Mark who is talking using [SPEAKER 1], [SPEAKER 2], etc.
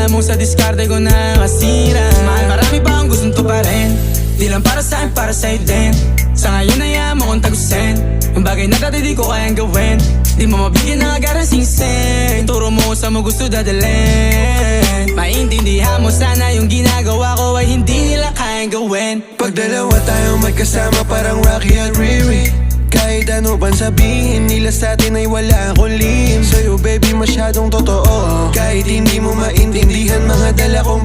[SPEAKER 1] alam mo sa diskarte ko na kasira. Mahal, marami pa akong gustong tuparin, di lang para sa'kin, para sa'yo din. Sa ngayon ayaw mo kong tagusin ang bagay na dati di ko kayang gawin. Di mo mabigyan ng agarang singsing, turo mo sa mo gusto dadalhin. Maintindihan mo sana yung ginagawa ko ay hindi nila kayang gawin.
[SPEAKER 2] Pag dalawa tayong magkasama parang Rocky at Riri, kahit ano bang sabihin nila sa'tin ay wala akong lihim. Sa'yo baby masyadong totoo, kahit hindi mo maintindihan mga dala kong